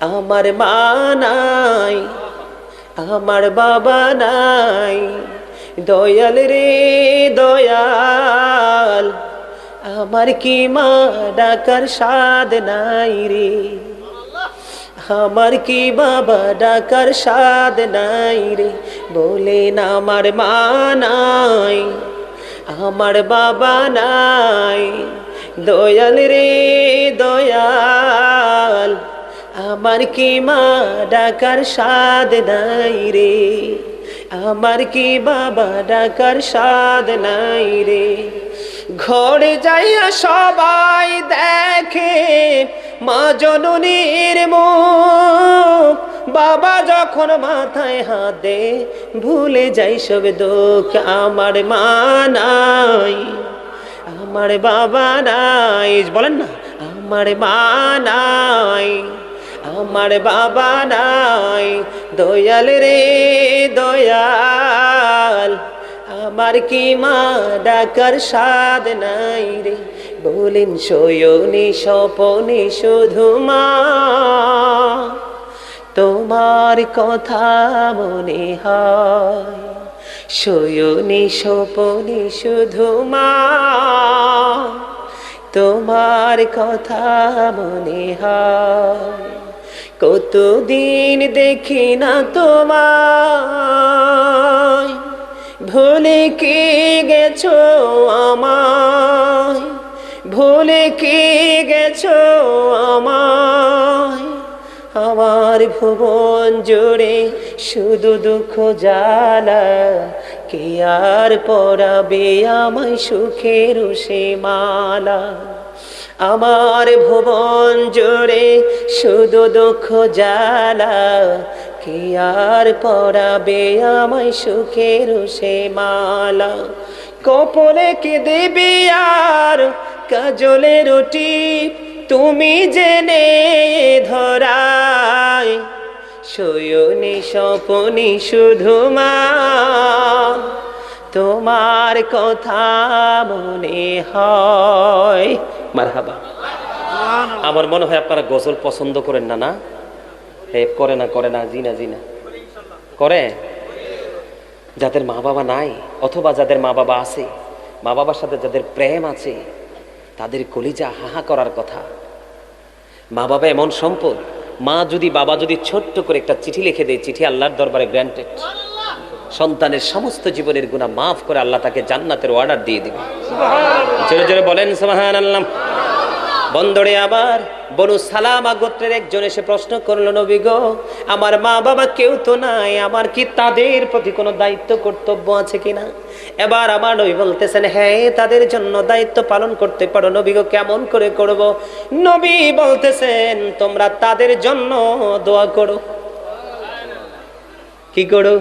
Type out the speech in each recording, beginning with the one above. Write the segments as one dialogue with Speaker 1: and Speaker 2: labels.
Speaker 1: আমার মা নাই, আমার বাবা নাই, দয়াল রে দয়াল, আমার কি মা ডাকার সাদ নাই রে, আমার কি বাবা ডাকার সাদ নাই রে, বলেন আমার মা নাই, আমার বাবা নাই, দয়াল রে দয়াল, আমার কি মা ডাকার সাদ নাই রে, আমার কি বাবা ডাকার সাদ নাই রে। ঘরে যাইয়া সবাই দেখে মা জননীর মুখ, বাবা যখন মাথায় হাত দে ভুলে যাই সব দুঃখ। আমার মা নাই, আমার বাবা নাই, বলেন না আমার মা নাই, আমার বাবা নাই, দয়াল রে দয়াল, আমার কি মা ডাকার সাদ নাই রে, বলেন শয়নে স্বপনে শুধু মা তোমার কথা মনে হয়, শয়নে স্বপনে শুধু মা তোমার কথা মনে হয়, কতদিন দেখি না তোমায়, ভুলে কি গেছো আমায়, ভুলে কি গেছো আমায়, আমার ভুবন জুড়ে শুধু দুঃখ জ্বালা, কে আর পরাবে আমায় সুখের সে মালা, আমার ভুবন জুড়ে শুধু দুঃখ জ্বালা, কে আর পরাবে আমায় সুখের সে মালা, কপলে কি দেবে আর কাজলে রুটি, তুমি জেনে ধরায়, শয়নে স্বপনে শুধু মা তোমার কথা মনে হয়। মারহাবা। আমার মনে হয় আপনারা গজল পছন্দ করেন না? না করে না, করে না, জি না, জি না করে। যাদের মা বাবা নাই অথবা যাদের মা বাবা আছে, মা বাবার সাথে যাদের প্রেম আছে, তাদের কলিজা হাহা করার কথা। মা বাবা এমন সম্পদ, মা যদি বাবা যদি ছোট্ট করে একটা চিঠি লিখে দেয়, চিঠি আল্লাহর দরবারে গ্র্যান্টেড, সন্তানের সমস্ত জীবনের গুনাহ মাফ করে আল্লাহ তাকে জান্নাতের অর্ডার দিয়ে দিবে। জোরে জোরে বলেন সুবহানাল্লাহ। বন্দরে আবার বনু সালামা গোত্রের একজন এসে প্রশ্ন করলো, নবী গো, আমার মা বাবা কেউ তো নাই, আমার কি তাদের প্রতি কোনো দায়িত্ব কর্তব্য আছে কিনা? এবার আমার নবী বলতেছেন, হ্যাঁ তাদের জন্য দায়িত্ব পালন করতে পারো। নবী গো কেমন করে করব? নবী বলতেছেন, তোমরা তাদের জন্য দোয়া করো। কি করো?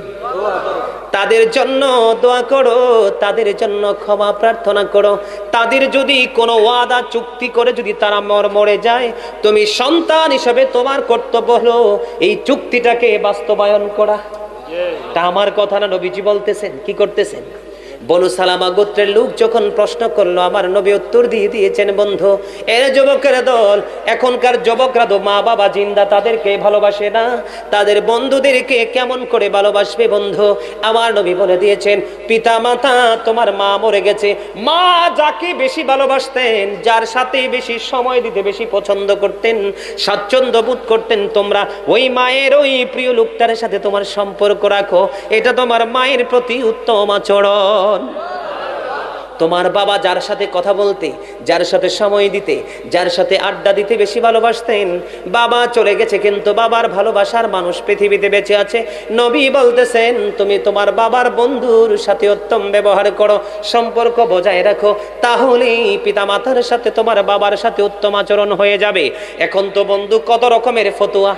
Speaker 1: তাদের জন্য দোয়া করো, তাদের জন্য ক্ষমা প্রার্থনা করো। তাদের যদি কোনো ওয়াদা চুক্তি করে যদি তারা মরে যায়, তুমি সন্তান হিসেবে তোমার কর্তব্য হলো এই চুক্তিটাকে বাস্তবায়ন করা। তা আমার কথা না, নবীজি বলতেছেন। কি করতেছেন? বনু সালামা গোত্রের লোক যখন প্রশ্ন করলো, আমার নবী উত্তর দিয়ে দিয়েছেন, বন্ধু এর যুবকের দল, এখনকার যুবকরা তো মা বাবা জিন্দা, তাদেরকে ভালোবাসে না, তাদের বন্ধুদেরকে কেমন করে ভালোবাসবে বন্ধু? আমার নবী বলে দিয়েছেন, পিতা মাতা, তোমার মা মরে গেছে, মা যাকে বেশি ভালোবাসতেন, যার সাথে বেশি সময় দিতে বেশি পছন্দ করতেন, স্বাচ্ছন্দ্য বোধ করতেন, তোমরা ওই মায়ের ওই প্রিয় লোকটার সাথে তোমার সম্পর্ক রাখো। এটা তোমার মায়ের প্রতি উত্তম আচরণ। তোমার বাবা যার সাথে কথা বলতে, যার সাথে সময় দিতে, যার সাথে আড্ডা দিতে বেশি ভালোবাসতেন, বাবা চলে গেছে কিন্তু বাবার ভালোবাসার মানুষ পৃথিবীতে বেঁচে আছে। নবী বলতেছেন, তুমি তোমার বাবার বন্ধুর সাথে উত্তম ব্যবহার করো, সম্পর্ক বজায় রাখো, তাহলেই পিতা মাতার সাথে তোমার বাবার সাথে উত্তম আচরণ হয়ে যাবে। এখন তো বন্ধু কত রকমের ফতোয়া,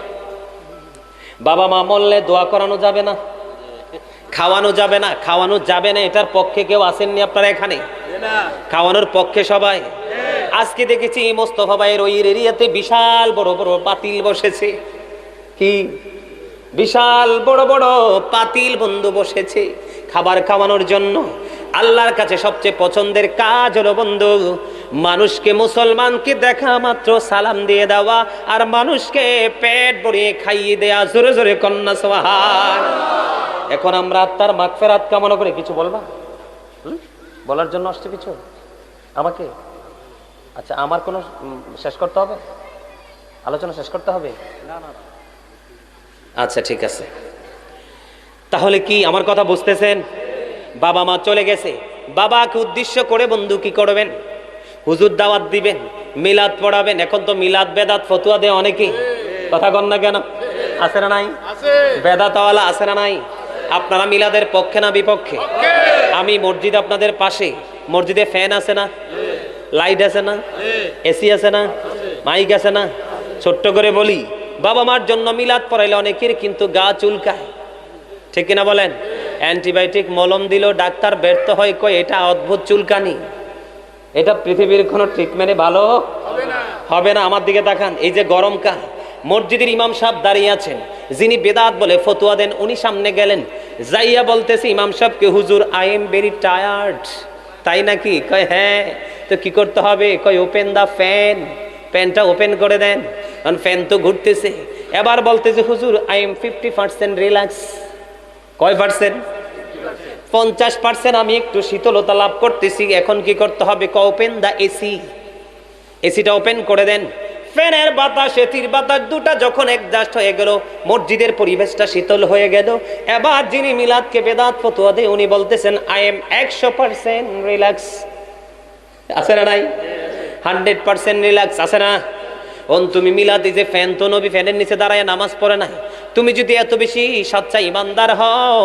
Speaker 1: বাবা মা মরলে দোয়া করানো যাবে না, খাওয়ানো যাবে না, খাওয়ানো যাবে না, এটার পক্ষে কেউ আসেননি আপনারা এখানে? খাওয়ানোর পক্ষে সবাই। আজকে দেখেছি মোস্তফা ভাইয়ের ওই এরিয়াতে বিশাল বড় বড় পাতিল বসেছে। কি বিশাল বড় বড় পাতিল বন্ধু বসেছে খাবার খাওয়ানোর জন্য। আল্লাহর কাছে সবচেয়ে পছন্দের কাজ হলো বন্ধু মানুষকে মুসলমানকে দেখা মাত্র সালাম দিয়ে দেওয়া আর মানুষকে পেট ভরিয়ে খাইয়ে দেয়া। জোরে জোরে কন্যা সুবহান। এখন আমরা আত্মার মাগফিরাত কামনা করে কিছু বলবা, বলার জন্য আসছে কিছু আমাকে? আচ্ছা, আমার কোনো শেষ করতে হবে, আলোচনা শেষ করতে হবে? আচ্ছা ঠিক আছে, তাহলে কি আমার কথা বুঝতেছেন? বাবা মা চলে গেছে, বাবাকে উদ্দেশ্য করে বন্ধু কি করবেন? হুজুর দাওয়াত দিবেন, মিলাদ পড়াবেন। এখন তো মিলাদ বেদাত ফতুয়া দেয় অনেকেই, কথা কন না কেন? আছে না নাই? বেদাতওয়ালা আছে না নাই? আপনারা মিলাদের পক্ষে না বিপক্ষে? আমি মসজিদ আপনাদের পাশে, মসজিদে ফ্যান আছে না, লাইট আছে না, এসি আছে না, মাইক আছে না? ছোট্ট করে বলি, বাবা মার জন্য মিলাদ পড়াইলে অনেকের কিন্তু গা চুলকায়, ঠিক কিনা বলেন? অ্যান্টিবায়োটিক মলম দিল, ডাক্তার ব্যর্থ হয়, কয় এটা অদ্ভুত চুলকানি, এটা পৃথিবীর কোনো ট্রিটমেন্টে ভালো হবে না। আমার দিকে তাকান, এই যে গরমকাল, মসজিদের ইমাম সাহেব দাঁড়িয়ে আছেন, যিনি বেদাত বলে ফতোয়া দেন, উনি সামনে গেলেন, যাইয়া বলতেছে ইমাম সাহেবকে, হুজুর আই এম ভেরি টায়ার্ড। তাই নাকি? কয় হ্যাঁ। তো কি করতে হবে? কয় ওপেন দা ফ্যান, ফ্যানটা ওপেন করে দেন, কারণ ফ্যান তো ঘুরতেছে। এবার বলতেছে হুজুর আই এম 50% রিল্যাক্স। কয় পার্সেন্ট? 50% আমি একটু শীতলতা লাভ করতেছি। এখন কি করতে হবে? ওপেন দা এসি, এসিটা ওপেন করে দেন। ফ্যানের বাতাস এসির বাতাস দুটা যখন অ্যাডজাস্ট হয়ে গেল, মসজিদের পরিবেশটা শীতল হয়ে গেল। এবার যিনি মিলাদকে বেদাত ফতোয়া দেয় উনি বলতেছেন আই এম 100% রিল্যাক্স। আছে না নাই? 100% রিল্যাক্স আছে না? তুমি মিলাদে যে ফ্যান, তো নবী ফ্যানের নিচে দাঁড়ায় নামাজ পড়ে নাই। তুমি যদি এত বেশি সচ্চা ইমানদার হও,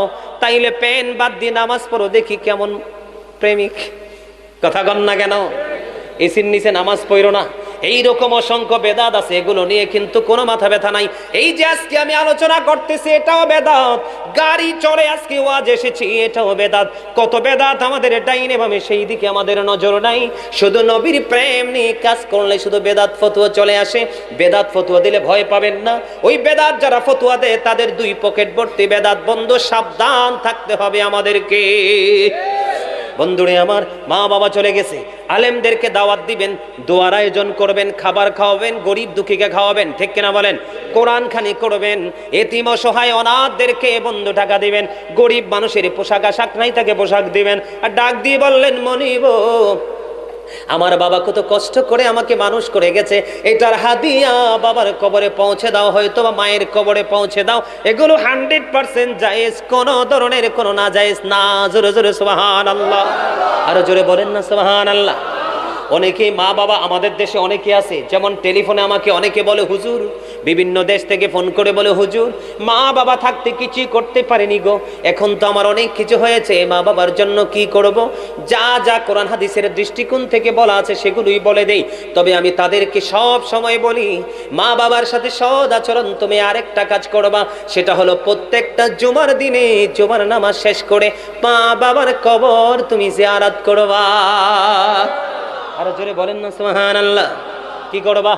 Speaker 1: তাইলে প্যান বাদ দিয়ে নামাজ পড়ো, দেখি কেমন প্রেমিক। কথা কন না কেন? এসির নিচে নামাজ পড়ো না। এইরকম অসংখ্য বেদাত আছে, এগুলো নিয়ে কিন্তু কোনো মাথা ব্যথা নাই। এই যে আজকে আমি আলোচনা করতেছি, এটাও বেদাত। গাড়ি চড়ে আজকে ওয়াজ এসেছি, এটাও বেদাত। কত বেদাত আমাদের ডাইনে বামে, সেই দিকে আমাদের নজর নাই। শুধু নবীর প্রেম নিয়ে কাজ করলে শুধু বেদাত ফতোয়া চলে আসে। বেদাত ফতোয়া দিলে ভয় পাবেন না। ওই বেদাত যারা ফতোয়া দেয় তাদের দুই পকেট ভর্তি বেদাত। বন্ধু, সাবধান থাকতে হবে আমাদেরকে। বন্ধুরে আমার, মা বাবা চলে গেছে, আলেমদেরকে দাওয়াত দিবেন, দোয়ার আয়োজন করবেন, খাবার খাওয়াবেন, গরিব দুঃখীকে খাওয়াবেন, ঠিক কিনা বলেন? কোরআন খানি করবেন, এতিম অসহায় অনাথদেরকে বন্ধু টাকা দিবেন, গরিব মানুষের পোশাক আশাক নাই তাকে পোশাক দিবেন। আর ডাক দিয়ে বললেন, মনিব আমার বাবা কত কষ্ট করে আমাকে মানুষ করে গেছে, এটার হাদিয়া বাবার কবরে পৌঁছে দাও, হয়তো বা মায়ের কবরে পৌঁছে দাও। এগুলো 100% জায়েজ, কোন ধরনের কোন না জায়েজ না। জোরে জোরে সুবহানাল্লাহ, আরো জোরে বলেন না সুবহানাল্লাহ। অনেকে মা বাবা আমাদের দেশে অনেকে আছে, যেমন টেলিফোনে আমাকে অনেকে বলে হুজুর, বিভিন্ন দেশ থেকে ফোন করে বলে হুজুর মা বাবা থাকতে কিছুই করতে পারেনি গো, এখন তো আমার অনেক কিছু হয়েছে, মা বাবার জন্য কি করব? যা যা কোরআন হাদিসের দৃষ্টিকোণ থেকে বলা আছে সেগুলোই বলে দেই। তবে আমি তাদেরকে সব সময় বলি, মা বাবার সাথে সৎ আচরণ তুমি আরেকটা কাজ করবা, সেটা হলো প্রত্যেকটা জুমার দিনে জুমার নামাজ শেষ করে মা বাবার কবর তুমি জিয়ারত করবা। আরো জোরে বলেন না সুবহানাল্লাহ। কি করবা?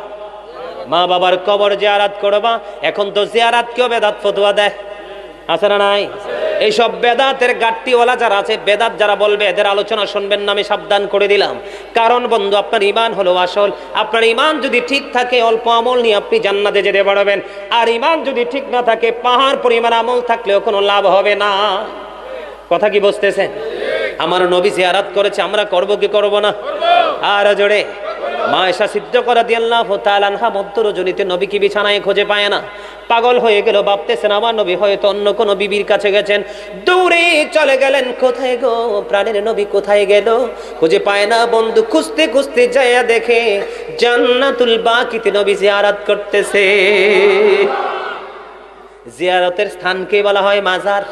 Speaker 1: মা বাবার কবর জিয়ারত করবা। এখন তো জিয়ারত কেউ বেদাত ফতোয়া দেয়, আছে না নাই? এইসব বেদাতের গাট্টিওয়ালা যারা আছে, বেদাত যারা বলবে, এদের আলোচনা শুনবেন না, আমি সাবধান করে দিলাম। কারণ বন্ধু, আপনার ঈমান হলো আসল। আপনার ঈমান যদি ঠিক থাকে, অল্প আমল নিয়ে আপনি জান্নাতে যেতে পারবেন। আর ঈমান যদি ঠিক না থাকে, পাহাড় পরিমাণ আমল থাকলেও কোনো লাভ হবে না। কথা কি বুঝতেছেন? আমার নবী জিয়ারত করেছে, আমরা করব কি করব না? আর জোরে। মা আয়েশা সিদ্দিকা রাদিয়াল্লাহু তাআলা আনহা মধ্য রজনীতে নবীকে বিছানায় খুঁজে পায় না, পাগল হয়ে গেল, ভাবতেছেন আমার নবী হয়তো অন্য কোন বিবির কাছে গেছেন। দৌড়ে চলে গেলেন, কোথায় গো প্রাণের নবী কোথায় গেল? খুঁজে পায় না। বন্ধু খুঁজতে খুঁজতে যায়া দেখে জান্নাতুল বাকিতে নবী জিয়ারত করতেছে। জিয়ারতের স্থানকে বলা হয় মাজার।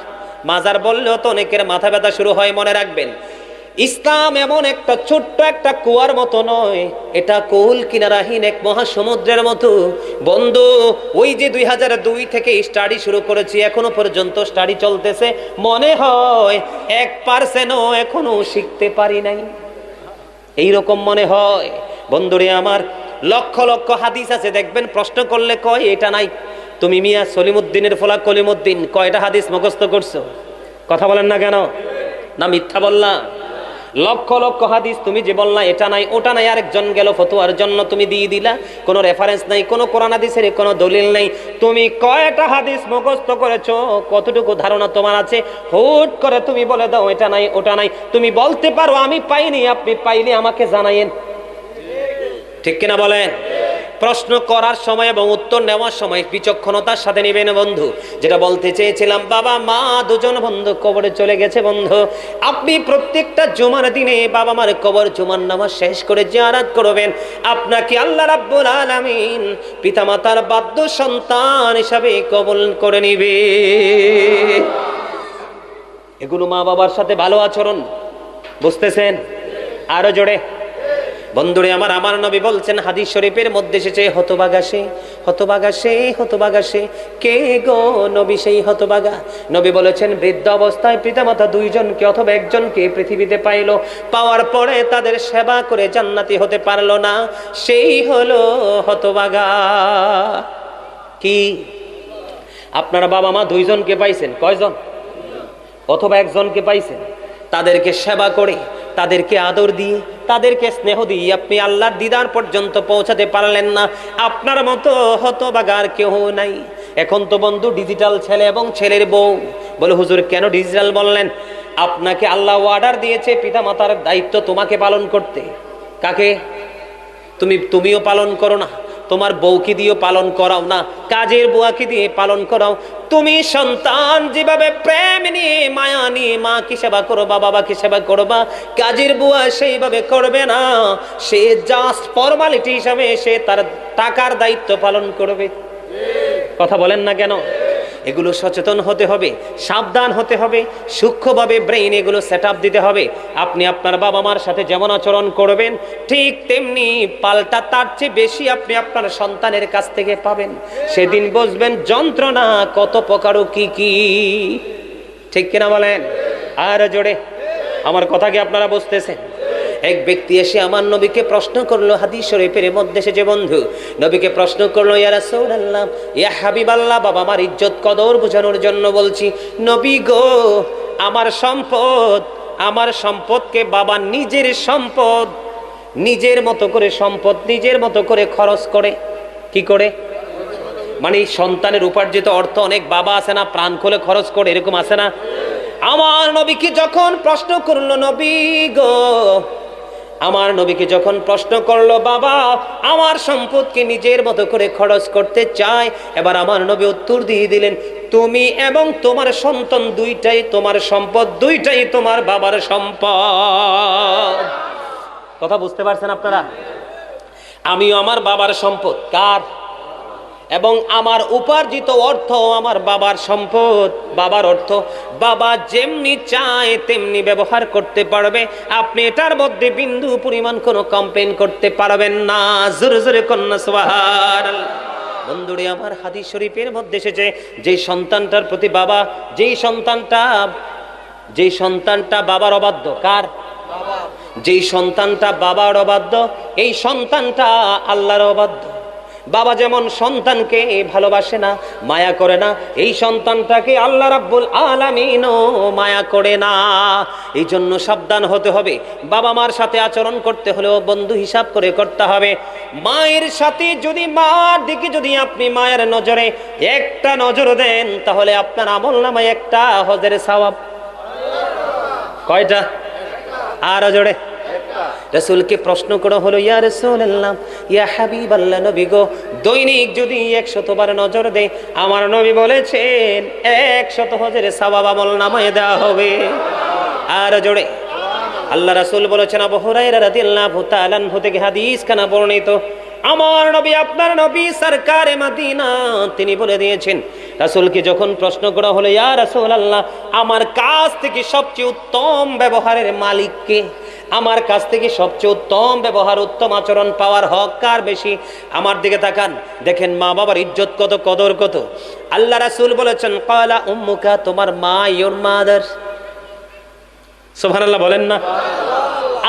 Speaker 1: মাজার বললেও তো অনেকের মাথা ব্যথা শুরু হয়। মনে রাখবেন, ইসলাম এমন একটা ছোট্ট একটা কুয়ার মতো নয়, এটা কুল কিনারাহীন এক মহাসমুদ্রের মতো। বন্ধু, ওই যে 2002 থেকে স্টাডি শুরু করেছি, এখনো পর্যন্ত স্টাডি চলতেছে, মনে হয় 1%ও এখনো শিখতে পারি নাই, এইরকম মনে হয়। বন্ধুরে আমার, লক্ষ লক্ষ হাদিস আছে, দেখবেন প্রশ্ন করলে কয় এটা নাই। তুমি মিয়া সলিমুদ্দিনের ফলা কলিমুদ্দিন, কয়টা হাদিস মুখস্থ করছো? কথা বলেন না কেন? না মিথ্যা বললাম? লক্ষ লক্ষ হাদিস তুমি যে বললা এটা নাই ওটা নাই, আরেকজন গেল ফতোয়ার জন্য তুমি দিয়ে দিলা, কোনো রেফারেন্স নাই, কোনো কোরআন হাদিসের কোনো দলিল নাই। তুমি কয়টা হাদিস মুখস্থ করেছো, কতটুকু ধারণা তোমার আছে, হুট করে তুমি বলে দাও এটা নাই ওটা নাই। তুমি বলতে পারো আমি পাইনি, আপনি পাইলে আমাকে জানাইন, ঠিক কিনা বলেন? প্রশ্ন করার সময় এবং উত্তর নেওয়ার সময় বিচক্ষণতার সাথে নেবেন বন্ধু। যেটা বলতে চেয়েছিলাম, বাবা মা দুজন বন্ধু কবরে চলে গেছে বন্ধু, আপনি প্রত্যেকটা জুমার দিনে বাবা মার কবর জুমার নামাজ শেষ করে জিয়ারত করবেন। আপনাকে আল্লাহ রাব্বুল আলামিন পিতামাতার বাধ্য সন্তান হিসাবে কবুল করে নিবে। এগুলো মা বাবার সাথে ভালো আচরণ, বুঝতেছেন? আরো জোরে বন্ধুরে আমার, আমার নবী বলছেন হাদিস শরীফের মধ্যে এসেছে, হতভাগা সে, হতভাগা সে, হতভাগা সে। কে গো নবী সেই হতভাগা? নবী বলেছেন বৃদ্ধ অবস্থায় পিতামাতা দুইজনকে অথবা একজনকে পৃথিবীতে পাইলো, পাওয়ার পরে তাদের সেবা করে জান্নাতি হতে পারলো না, সেই হলো হতভাগা। কি আপনারা বাবা মা দুইজনকে পাইছেন? কয়জন? অথবা একজনকে পাইছেন, তাদেরকে সেবা করে, তাদেরকে আদর দিয়ে, তাদেরকে স্নেহ দিয়ে আপনি আল্লাহর দিদার পর্যন্ত পৌঁছাতে পারলেন না, আপনার মতো হতভাগার কেউ নাই। এখন তো বন্ধু ডিজিটাল ছেলে এবং ছেলের বউ বলে, হুজুর কেন ডিজিটাল বললেন? আপনাকে আল্লাহ অর্ডার দিয়েছে পিতামাতার দায়িত্ব তোমাকে পালন করতে। কাকে? তুমিও পালন করো না, তোমার বউকে দিয়েও পালন করাও না, কাজের বুয়াকে দিয়ে পালন করাও। তুমি সন্তান যেভাবে প্রেম নিয়ে মায়া নিয়ে মাকে সেবা করবা, বাবাকে সেবা করবা, কাজের বুয়া সেইভাবে করবে না, সে জাস্ট ফর্মালিটি হিসাবে সে তার টাকার দায়িত্ব পালন করবে। কথা বলেন না কেন? এগুলো সচেতন হতে হবে, সাবধান হতে হবে, সূক্ষ্মভাবে ব্রেইন এগুলো সেট আপ দিতে হবে। আপনি আপনার বাবা মার সাথে যেমন আচরণ করবেন, ঠিক তেমনি পাল্টা তার চেয়ে বেশি আপনি আপনার সন্তানের কাছ থেকে পাবেন। সেদিন বুঝবেন যন্ত্রণা কত প্রকার ও কি কি, ঠিক কিনা বলেন? আর জোরে আমার কথা কি আপনারা বুঝতেছেন? এক ব্যক্তি এসে আমার নবীকে প্রশ্ন করলো, হাদিস শরীফের মধ্যে এসেছে বন্ধু, নবীকে প্রশ্ন করলো, ইয়া রাসূলুল্লাহ, ইয়া হাবিবাল্লাহ, বাবা আমার ইজ্জত কদর বোঝানোর জন্য বলছি, নবী গো আমার সম্পদকে বাবা নিজের সম্পদ নিজের মতো করে সম্পদ নিজের মতো করে খরচ করে। কি করে? মানে সন্তানের উপার্জিত অর্থ অনেক বাবা আছে না প্রাণ খুলে খরচ করে, এরকম আছে না? আমার নবীকে যখন প্রশ্ন করলো, নবী গো আমার নবীকে যখন প্রশ্ন করলো, বাবা আমার সম্পদকে নিজের মতো করে খরচ করতে চায়, এবার আমার নবী উত্তর দিয়ে দিলেন, তুমি এবং তোমার সন্তান দুইটাই তোমার সম্পদ, দুইটাই তোমার বাবার সম্পদ। কথা বুঝতে পারছেন আপনারা? আমিও আমার বাবার সম্পদ। কার? এবং আমার উপার্জিত অর্থ আমার বাবার সম্পদ, বাবার অর্থ বাবা যেমনি চায় তেমনি ব্যবহার করতে পারবে, আপনি এটার মধ্যে বিন্দু পরিমাণ কোনো কমপ্লেন করতে পারবেন না। জোরে জোরে কন্যা সুবহানাল্লাহ। বন্ধুরে আমার, হাদিস শরীফের মধ্যে এসেছে, যেই সন্তানটার প্রতি বাবা, যেই সন্তানটা বাবার অবাধ্য। কার? যেই সন্তানটা বাবার অবাধ্য, এই সন্তানটা আল্লাহর অবাধ্য। বাবা যেমন সন্তানকে ভালোবাসে না, মায়া করে না, এই সন্তানটাকে আল্লাহ রাব্বুল আলামিনও মায়া করে না। এই জন্য সাবধান হতে হবে। বাবা মার সাথে আচরণ করতে হলেও বন্ধু হিসাব করে করতে হবে। মায়ের সাথে যদি, মার দিকে যদি আপনি মায়ের নজরে একটা নজর দেন, তাহলে আপনার আমলনামায় একটা হজের সওয়াব। কয়টা? আর জোরে। রাসূলকে প্রশ্ন করা হলো, ইয়া রাসূলুল্লাহ, ইয়া হাবিবাল্লাহ, নবী গো দৈনিক যদি 100 বার নজর দেয়, আমার নবী বলেছেন 100 হজের সওয়াব আমলনামায় দেওয়া হবে। আর জোরে। আল্লাহ রাসূল বলেছেন, আবু হুরায়রা রাদিয়াল্লাহু তাআলা আনহু থেকে হাদিস খানা বর্ণিত, আমার নবী আপনার নবী সরকারে মদিনা তিনি বলে দিয়েছেন, রাসূলকে যখন প্রশ্ন করা হলো, ইয়া রাসূলুল্লাহ, আমার কাছ থেকে সবচেয়ে উত্তম ব্যবহারের মালিক কে? আমার কাছ থেকে সবচেয়ে উত্তম ব্যবহার, উত্তম আচরণ পাওয়ার হক কার বেশি? আমার দিকে তাকান, দেখেন মা বাবার ইজ্জত কত, কদর কত। আল্লাহ রাসূল বলেছেন, ক্বালা উম্মুকা, তোমার মা, ইওর মাদার। সুবহানাল্লাহ বলেন না?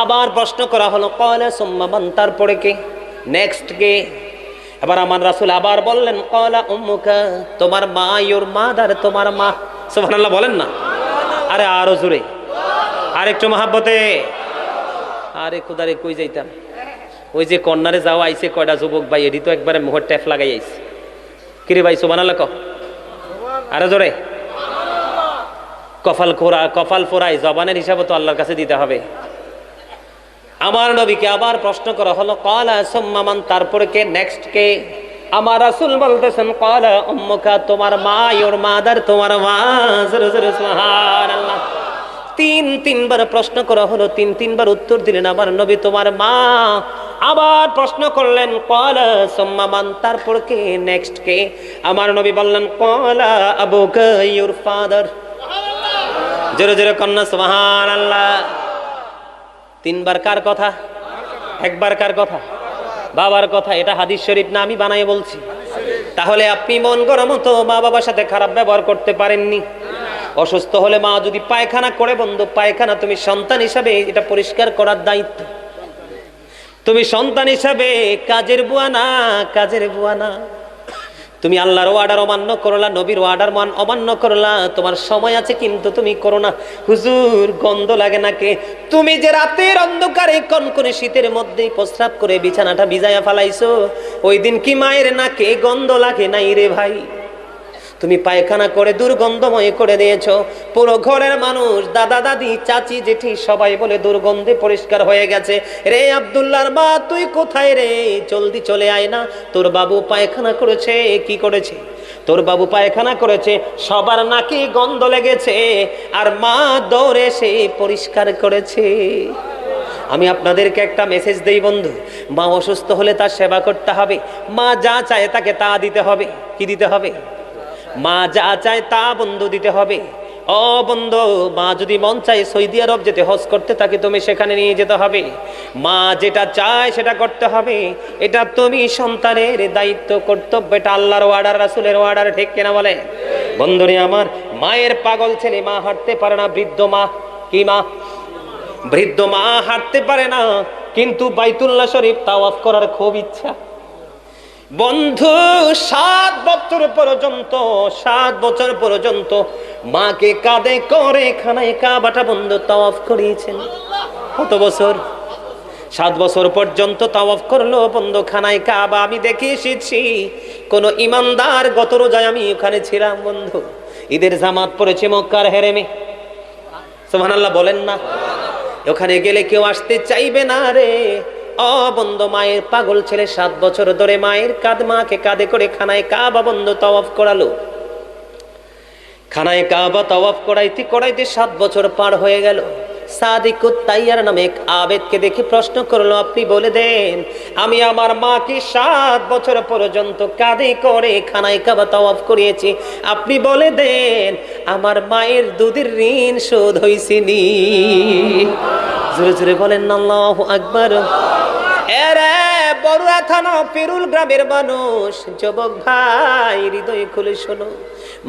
Speaker 1: আবার প্রশ্ন করা হলো, ক্বালা সুম্মা মান, তারপরে কে? নেক্সট কে? এবার আমার রাসূল আবার বললেন, ক্বালা উম্মুকা, তোমার মা, ইওর মাদার, তোমার মা। সুবহানাল্লাহ বলেন না? আরে আরো জোরে, আরেকটু মহাব্বতে। আরে খুদারে কই যাইতাম, ওই যে কর্নারে যাওয়া আইছে কয়টা যুবক ভাই, এটি তো একবারে মুখের ট্যাপ লাগাই আইছে। কিরে ভাই সুবহানাল্লাহ কও, আরো জোরে। কপাল ফোরাই জবানের হিসাবে তো আল্লাহর কাছে দিতে হবে। আমার নবীকে আবার প্রশ্ন করা হলো, ক্বালা সুম্মা মান, তারপরে কে, নেক্সট কে? আমার রাসূল বলতেছেন, ক্বালা উম্মুকা, তোমার মা, ইওর মাদার, তোমার মা। জোরে জোরে সুবহানাল্লাহ। তিনবার প্রশ্ন করা হলো, তিনবার উত্তর দিলেন আমার নবী, তোমার মা। আবার প্রশ্ন করলেন, ক্বালা সুম্মা মান, তারপর কে, নেক্সট কে? আমার নবী বললেন, ক্বালা আবুকা, ইওর ফাদার। জোরে জোরে কন্যা সুবহানাল্লাহ। তিনবার কার কথা? একবার কার কথা? বাবার কথা। এটা হাদিস শরীফ না, আমি বানাই বলছি। তাহলে আপনি মন গড়া মতো মা বাবার সাথে খারাপ ব্যবহার করতে পারেননি। অসুস্থ হলে মা যদি পায়খানা করে, বন্ধু পায়খানা তুমি সন্তান হিসাবে এটা পরিষ্কার করার দায়িত্ব। তুমি সন্তান হিসাবে কাজের বুয়া না, কাজের বুয়া না। তুমি আল্লাহর অর্ডার অমান্য করলা, নবীর অর্ডার অমান্য করলা, তোমার সময় আছে কিন্তু তুমি করো না। হুজুর গন্ধ লাগে নাকে? তুমি যে রাতের অন্ধকারে কনকনে শীতের মধ্যে প্রস্রাব করে বিছানাটা ভিজাইয়া ফালাইছো, ওই দিন কি মায়ের নাকে গন্ধ লাগে নাই রে ভাই? তুমি পায়খানা করে দুর্গন্ধময় করে দিয়েছো, পুরো ঘরের মানুষ, দাদা দাদি, চাচি জেঠি সবাই বলে দুর্গন্ধে পরিষ্কার হয়ে গেছে। রে আব্দুল্লাহর মা, তুই কোথায় রে? জলদি চলে আয় না, তোর বাবু পায়খানা করেছে। কি করেছে? তোর বাবু পায়খানা করেছে, সবার নাকি গন্ধ লেগেছে, আর মা দৌড়ে সে পরিষ্কার করেছে। আমি আপনাদেরকে একটা মেসেজ দেই বন্ধু, মা অসুস্থ হলে তার সেবা করতে হবে। মা যা চায় তাকে তা দিতে হবে। কি দিতে হবে? মা যা চায় তা বন্ধু দিতে হবে। ও বন্ধু, মা যদি মন চায় সৌদি আরব যেতে, হজ করতে, তাকে তুমি সেখানে নিয়ে যেতে হবে। মা যেটা চায় সেটা করতে হবে। এটা তুমি সন্তানের দায়িত্ব, কর্তব্য। এটা আল্লাহর অর্ডার, রাসূলের অর্ডার। ঠিক কিনা বলে? বন্ধুরে আমার, মায়ের পাগল ছেলে মা হাঁটতে পারে না, বৃদ্ধ মা। কি মা? বৃদ্ধ মা হাঁটতে পারে না, কিন্তু বাইতুল্লাহ শরীফ তাওয়াফ করার খুব ইচ্ছা। বন্ধু 7 বছর পর্যন্ত মাকে কাঁধে করে খানায় কাবাটা বন্ধু তাওয়াফ করিয়েছেন। কত বছর? 7 বছর পর্যন্ত তাওয়াফ করলো বন্ধু খানায় কাবা। আমি দেখে এসেছি কোন ইমানদার, গত রোজায় আমি ওখানে ছিলাম বন্ধু, ঈদের জামাত পড়েছে মক্কার হেরেমে। সুবহানাল্লাহ বলেন না? ওখানে গেলে কেউ আসতে চাইবে না রে। ও বন্ধু, মায়ের পাগল ছেলে 7 বছর ধরে মায়ের মাকে কাঁধে করে খানায় কাবা বন্ধু তাওয়াফ করালো। খানায় কাবা তাওয়াফ করাইতে 7 বছর পার হয়ে গেল। সাদিকুত তাইয়ার নামে এক আবেদকে দেখে প্রশ্ন করলো, আপনি বলে দেন, আমি আমার মাকে 7 বছর পর্যন্ত কাঁধে করে খানায় কাবা তাওয়াফ করিয়েছি, আপনি বলে দেন আমার মায়ের দুধের ঋণ শোধ হইছে নি? জোরে জোরে বলেন আল্লাহু আকবার। এরে বড়ুয়া থানা পেরুল গ্রামের মানুষ, যুবক ভাই হৃদয় খুলে শোনো,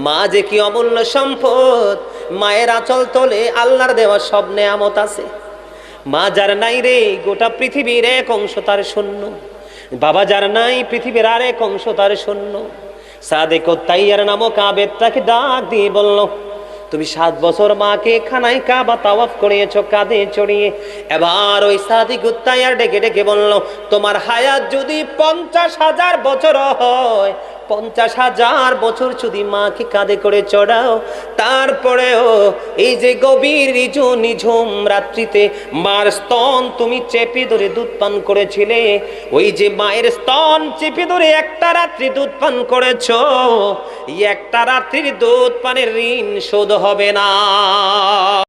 Speaker 1: মা যে কি অমূল্য সম্পদ। মায়ের আঁচল তলে আল্লাহর দেওয়া সব নেয়ামত আছে। মা যার নাই রে, গোটা পৃথিবীর এক অংশ তার শূন্য। বাবা যার নাই, পৃথিবীর আর এক অংশ তার শূন্য। সাদেকুত তাইয়ার নামক আবেদটাকে ডাক দিয়ে বলল, তুমি 7 বছর মাকে খানায় কাবা তাওয়াফ করিয়েছো কাঁধে চড়িয়ে। এবার ওই সাদিকুত তাইয়ার ডেকে ডেকে বলল, তোমার হায়াত যদি 50,000 বছর হয়, 50,000 বছর যদি মাকে কাঁধে করে চড়াও, তারপরেও এই যে গভীর নিঝুম রাত্রিতে মার স্তন তুমি চেপে ধরে দুধ পান করেছিলে, ওই যে মায়ের স্তন চেপে ধরে একটা রাত্রি দুধ পান করেছো, একটা রাত্রির দুধ পানের ঋণ শোধ হবে না।